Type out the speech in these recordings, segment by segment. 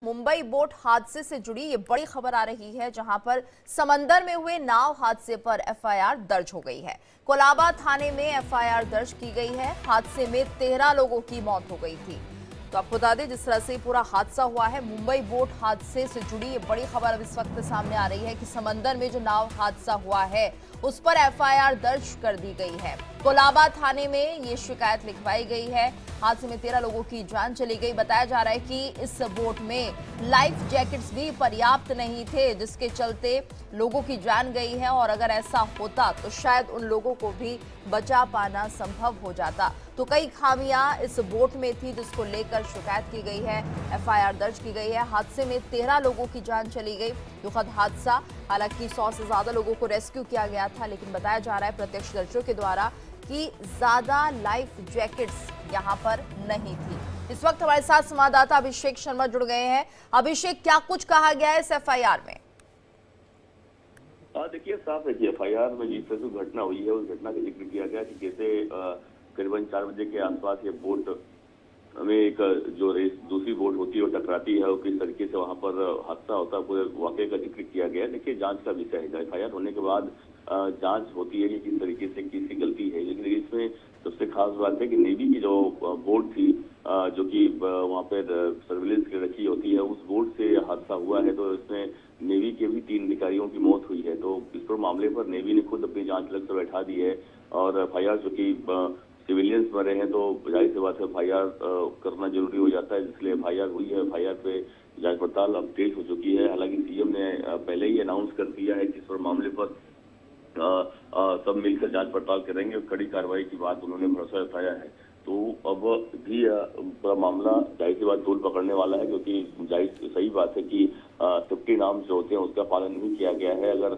Mumbai boat हादसे से जुड़ी ये बड़ी खबर आ रही है, जहां पर समंदर में हुए नाव हादसे पर एफआईआर दर्ज हो गई है। कोलाबा थाने में एफआईआर दर्ज की गई है। हादसे में 13 लोगों की मौत हो गई थी। तो आपको बता दें, जिस तरह से पूरा हादसा हुआ है, मुंबई बोट हादसे से जुड़ी ये बड़ी खबर अब इस वक्त सामने आ रही है कि समंदर में जो नाव हादसा हुआ है उस पर एफआईआर दर्ज कर दी गई है। कोलाबा थाने में ये शिकायत लिखवाई गई है। हादसे में 13 लोगों की जान चली गई। बताया जा रहा है कि इस बोट में लाइफ जैकेट्स भी पर्याप्त नहीं थे, जिसके चलते लोगों की जान गई है। और अगर ऐसा होता तो शायद उन लोगों को भी बचा पाना संभव हो जाता। तो कई खामियां इस बोट में थी, जिसको लेकर शिकायत की गई है, एफआईआर दर्ज की गई है। हादसे में 13 लोगों की जान चली गई। दुखद हादसा। हालांकि 100 से ज्यादा लोगों को रेस्क्यू किया गया था, लेकिन बताया जा रहा है प्रत्यक्षदर्शियों के द्वारा कि ज्यादा लाइफ जैकेट्स यहां पर नहीं थी। इस वक्त हमारे साथ संवाददाता अभिषेक शर्मा जुड़ गए हैं। अभिषेक, क्या कुछ कहा गया है इस एफआईआर में? देखिए, साफ है कि एफआईआर में जिस तरह से घटना हुई है उस घटना का जिक्र किया गया कि कैसे करीबन 4 बजे के आसपास ये बोट में एक जो रेस दूसरी बोट होती है वो टकराती है और किस तरीके से वहां पर हादसा होता है, पूरे वाकये का जिक्र किया गया है। देखिए, जांच का विषय है। एफआईआर होने के बाद जांच होती है कि किस तरीके से किसकी गलती है। लेकिन इसमें सबसे खास बात है कि नेवी की जो बोट थी, जो कि वहाँ पे सर्विलेंस की रखी होती है, उस बोट से हादसा हुआ है। तो इसमें नेवी के भी 3 अधिकारियों की मौत हुई है। तो इस पर मामले पर नेवी ने खुद अपनी जांच अलग से बैठा दी है। और एफआईआर जो कि सिविलियंस मरे हैं, तो जाहिर सी बात है एफआईआर करना जरूरी हो जाता है, इसलिए एफआईआर हुई है। एफआईआर पे जांच पड़ताल अब तेज हो चुकी है। हालांकि सीएम ने पहले ही अनाउंस कर दिया है कि इस पर मामले पर सब मिलकर जांच पड़ताल करेंगे और कड़ी कार्रवाई की बात उन्होंने भरोसा जताया है। तो अब भी पूरा मामला जाहिर सी बात तूल पकड़ने वाला है, क्योंकि जाहिर सही बात है कि सेफ्टी नॉर्म्स जो होते हैं उसका पालन नहीं किया गया है। अगर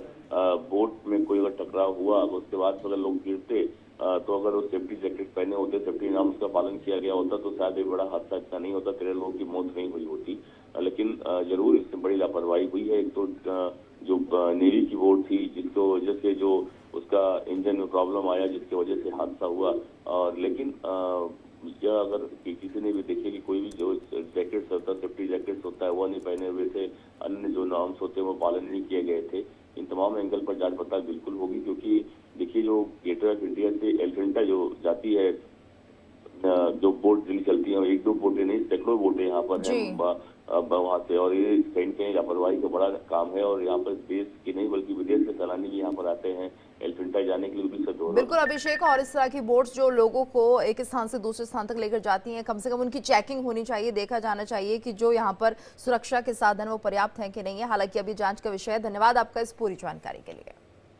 बोट में कोई अगर टकराव हुआ तो उसके बाद अगर लोग गिरते तो अगर वो सेफ्टी जैकेट पहने होते, सेफ्टी नॉर्म्स का पालन किया गया होता, तो शायद एक बड़ा हादसा इतना नहीं होता, 13 लोगों की मौत नहीं हुई होती। लेकिन जरूर इससे बड़ी लापरवाही हुई है। एक तो जो नेवी की बोट थी, जिसको वजह से जो उसका इंजन में प्रॉब्लम आया, जिसकी वजह से हादसा हुआ। और लेकिन यह अगर किसी ने भी देखे कि कोई भी जो जैकेट्स होता है, सेफ्टी जैकेट्स होता है, वो नहीं पहने हुए थे, अन्य जो नॉर्म्स होते हैं वो पालन नहीं किए गए थे। इन तमाम एंगल पर जांच पड़ताल बिल्कुल होगी, क्योंकि देखिए, जो गेटवे ऑफ इंडिया से एलिफेंटा जो जाती है, जो बोट जिन चलती है, 1-2 बोटें नहीं, सैकड़ों बोटें यहाँ पर हैं वहाँ से। और ये कहीं कहीं लापरवाही का बड़ा काम है। और यहाँ पर देश की नहीं बल्कि विदेश से सैलानी भी यहाँ पर आते हैं एलिफेंटा जाने के लिए भी। बिल्कुल अभिषेक, और इस तरह की बोट्स जो लोगों को एक स्थान से दूसरे स्थान तक लेकर जाती हैं, कम से कम उनकी चेकिंग होनी चाहिए, देखा जाना चाहिए कि जो यहाँ पर सुरक्षा के साधन वो पर्याप्त हैं कि नहीं है। हालांकि अभी जांच का विषय है। धन्यवाद आपका इस पूरी जानकारी के लिए।